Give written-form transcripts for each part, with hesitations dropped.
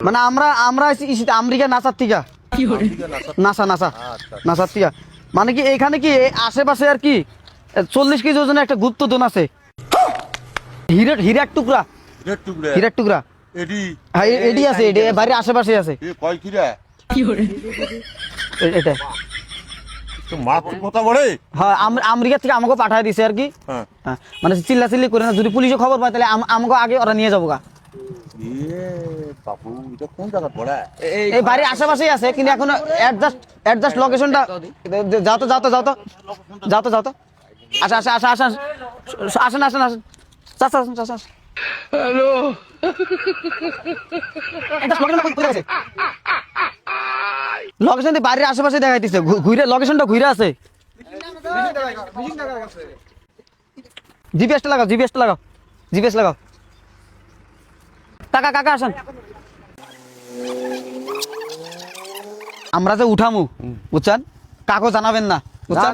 মানে আমরা আমরা আমেরিকা নাসার থেকে নাসা নাসা নাসার থেকে মানে কি এখানে কি আশেপাশে আর কি 40 কেজি ওজনের একটা গুপ্তধন আছে হীরার টুকরা হীরার টুকরা হ্যাঁ এডি আছে এডি বাড়ির আশেপাশে আছে কয় কিরা এটা তো মাছ কথা বলে হ্যাঁ আমেরিকা থেকে আমাকে পাঠায় দিছে আর কি হ্যাঁ মানে চিল্লাচিল্লি করে না যদি পুলিশে খবর পায় তাহলে আমাকে আগে ওরা নিয়ে যাবো গা বাবু এটা কোন জায়গা পড়া এই বাড়ির আশেপাশেই আছে কিন্তু এখন অ্যাডজাস্ট লোকেশনটা যাও তো যাও তো যাও তো যাও তো যাও তো আসা আসা আসা আসা আসেন আসেন আসেন চাচা আসেন চাচা হ্যালো লোকেশন বাড়ির আশেপাশে দেখাইতেছে ঘুরে লোকেশনটা ঘুরে আছে জিপিএসটা লাগাও জিপিএসটা লাগাও জিপিএস লাগাও কাকা কাকা আসেন আমরা যে উঠামু বুঝছেন কাকো জানাবেন না বুঝছেন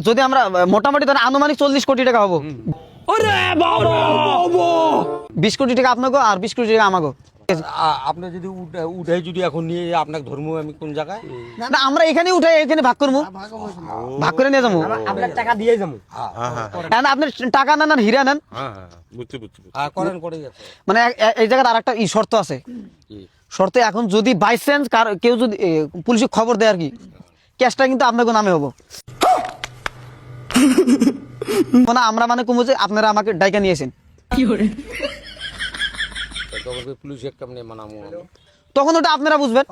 যদি আমরা মোটামুটি ধরেন আনুমানিক 40 কোটি টাকা হবো 20 কোটি টাকা আপনাকে আর 20 কোটি টাকা আমাকে আপনি যদি উঠাই যদি এখন নিয়ে আপনাকে ধর্ম আমি কোন জায়গায় না আমরা এখানে উঠাই এখানে ভাগ করবো ভাগ করে নিয়ে যাবো আপনার টাকা দিয়ে যাবো আপনি টাকা নেন আর হীরা নেন করেন করে যাচ্ছে মানে এই জায়গায় আর একটা শর্ত আছে শর্ত এখন যদি বাই চান্স কেউ যদি পুলিশে খবর দেয় আর কি ক্যাশটা কিন্তু আপনাকে নামে হবো মানে আমরা মানে কমু যে আপনারা আমাকে ডাইকা নিয়েছেন পুলিশ কেমনে মানামো তখন ওটা আপনারা বুঝবেন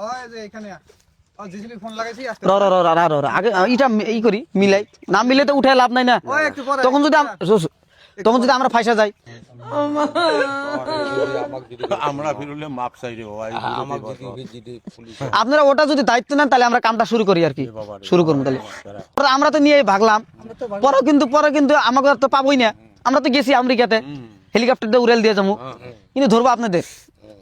আগে এটা ই করি মিলাই না মিলে তো উঠে লাভ নাই না তখন যদি আমরা ফাইসা যাই আমরা ফিরলে মাপ চাই রে আপনারা ওটা যদি দায়িত্ব নেন তাহলে আমরা কামটা শুরু করি আর কি শুরু করবো তাহলে আমরা তো নিয়ে ভাগলাম পরে কিন্তু আমাকে তো পাবোই না আমরা তো গেছি আমেরিকাতে হেলিকপ্টার দিয়ে উড়াল দিয়ে যাবো কিন্তু ধরবো আপনাদের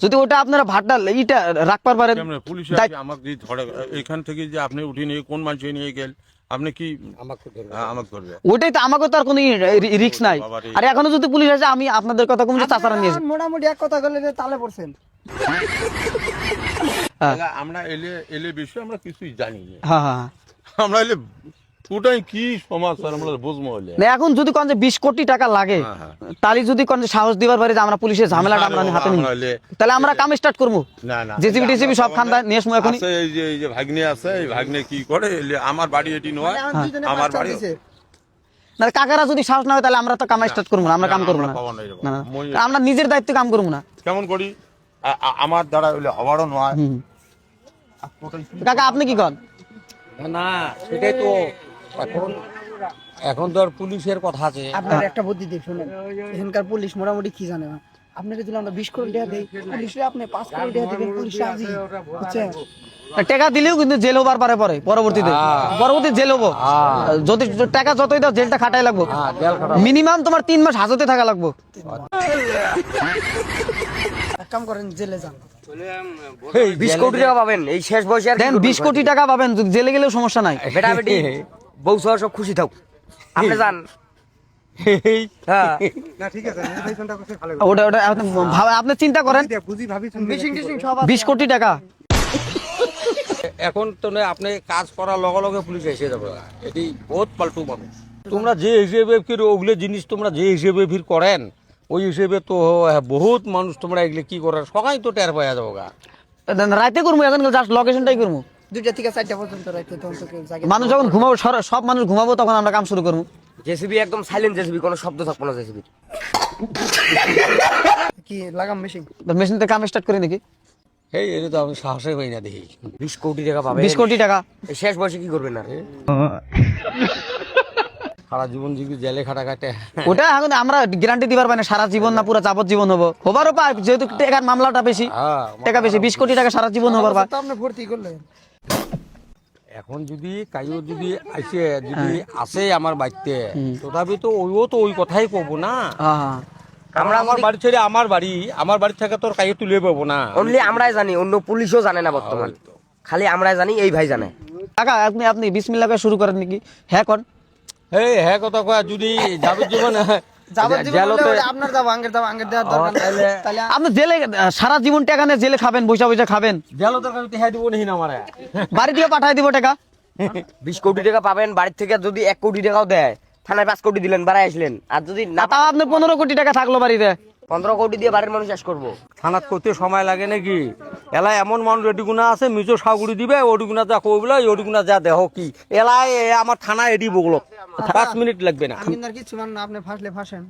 যদি ওটা আপনারা ভাতটা ইটা রাখবার পারেন পুলিশ আমাকে ধরে এখান থেকে যে আপনি উঠে নিয়ে কোন মানুষ নিয়ে গেল আপনি কি আমাকে ধরবে ওইটাই তো আমাকে তো আর কোনো রিস্ক নাই আর এখনো যদি পুলিশ আসে আমি আপনাদের কথা কমছে চাচারা নিয়েছি মোটামুটি এক কথা বলে তালে পড়ছেন আমরা এলে বিষয় আমরা কিছুই জানি না হ্যাঁ হ্যাঁ আমরা এলে ওটাই কি সমাচার আমরা বুঝবো হলে এখন যদি কোন যে 20 কোটি টাকা লাগে তাহলে যদি কোন সাহস দিবার পারে যে আমরা পুলিশের ঝামেলাটা আমরা হাতে নিই তাহলে আমরা কাম স্টার্ট করব না না জেসিবি টিসিবি সব খান নিয়ে আসবো এখন এই যে ভাগ্নে আছে এই ভাগ্নে কি করে আমার বাড়ি এটি নয় আমার বাড়ি না কাকারা যদি সাহস না হয় তাহলে আমরা তো কাম স্টার্ট করব না আমরা কাম করব না আমরা নিজের দায়িত্বে কাম করব না কেমন করি আমার দ্বারা হইলে হবারও নয় কাকা আপনি কি করেন না সেটাই তো এখন তো আর পুলিশের কথা আছে আপনার একটা বুদ্ধি দিই শুনেন এখানকার পুলিশ মোটামুটি কি জানে না আপনাকে যদি আমরা 20 কোটি টাকা দেই পুলিশে আপনি 5 কোটি টাকা দিবেন পুলিশ রাজি বুঝছেন টাকা দিলেও কিন্তু জেল হবার পারে পরে পরবর্তীতে জেল হবো যদি টাকা যতই দাও জেলটা খাটাই লাগবো মিনিমাম তোমার 3 মাস হাজতে থাকা লাগবো এক কাম করেন জেলে যান 20 কোটি টাকা পাবেন এই শেষ বয়সে আর দেন 20 কোটি টাকা পাবেন জেলে গেলেও সমস্যা নাই বেটা বেটি বউ সহ সব খুশি থাক আপনি যান হ্যাঁ না ঠিক আছে নির্বাচনটা করতে ভালো ওটা আপনি চিন্তা করেন বুঝি ভাবি মিশিং টিশিং সব 20 কোটি টাকা এখন তো আপনি কাজ করার লগে লগে পুলিশ এসে যাবে এটি বহুত পাল্টু মানুষ তোমরা যে হিসেবে ফির ওগুলো জিনিস তোমরা যে হিসেবে ফির করেন ওই হিসেবে তো বহুত মানুষ তোমরা এগুলো কি করার সবাই তো টের পাওয়া যাবো গা রাতে করবো এখন জাস্ট লোকেশনটাই করবো 2টা থেকে 4টা পর্যন্ত রাইতে তখন তো কেউ জাগে মানুষ যখন ঘুমাবো সব মানুষ ঘুমাবো তখন আমরা কাম শুরু করবো জেসিবি একদম সাইলেন্ট জেসিবি কোনো শব্দ থাকবো না জেসিবি কি লাগাম মেশিং মেশিন থেকে কাম স্টার্ট করি নাকি এই এটা তো আমি সাহসই হই না দেখি 20 কোটি টাকা পাবে 20 কোটি টাকা এই শেষ বয়সে কি করবেন না সারা জীবন যদি জেলে খাটা কাটে ওটা এখন আমরা গ্যারান্টি দিবার পাই না সারা জীবন না পুরো যাবজ্জীবন হবো হবারও পাই যেহেতু টাকার মামলাটা বেশি টাকা বেশি 20 কোটি টাকা সারা জীবন হবার পাই তো আপনি ভর্তি করলেন এখন যদি কাইও যদি আইসে যদি আসে আমার বাড়িতে তথাপি তো ওইও তো ওই কথাই কব না হ্যাঁ আমরা আমার বাড়ি ছেড়ে আমার বাড়ি থেকে তোর কাইও তুলে পাবো না অনলি আমরাই জানি অন্য পুলিশও জানে না বর্তমান খালি আমরাই জানি এই ভাই জানে কাকা আপনি বিসমিল্লাহ করে শুরু করেন নাকি হ্যাঁ কোন হ্যাঁ কথা কয়া যদি যাবজ্জীবন যাবজ্জীবন জেলতে- হলে ওটা আপনার যাবো আঙ্গের দেওয়ার দরকার নেই। তাহলে- তাহলে আপনি জেলে সারা জীবন টাকা নিয়ে জেলে খাবেন, বৈশা বৈশা খাবেন, জেল তো টিহাই দিব নিহি না আমারে বাড়ি দিয়ে পাঠাই দিব টাকা। 20 কোটি টাকা পাবেন, বাড়ির থেকে যদি 1 কোটি টাকাও দেয়, থানায় 5 কোটি দিলেন, বাড়াই আসলেন। আর যদি না তাও আপনার 15 কোটি টাকা থাকলো বাড়িতে। 15 কোটি দিয়ে বাড়ির মানুষ শেষ করবো। থানাত করতে সময় লাগে নাকি? এলাই এমন মানুষ এডিগুনা আছে, মিজো সাগুড়ি দিবে, ওডিগুনা যা কইবলা, ওডিগুনা যা দেহ কি এলাই আমার থানা এডি বগল 5 মিনিট লাগবে না। আমি কিন্তু আর কিছু মান না, আপনি ফাঁসলে ফাঁসেন।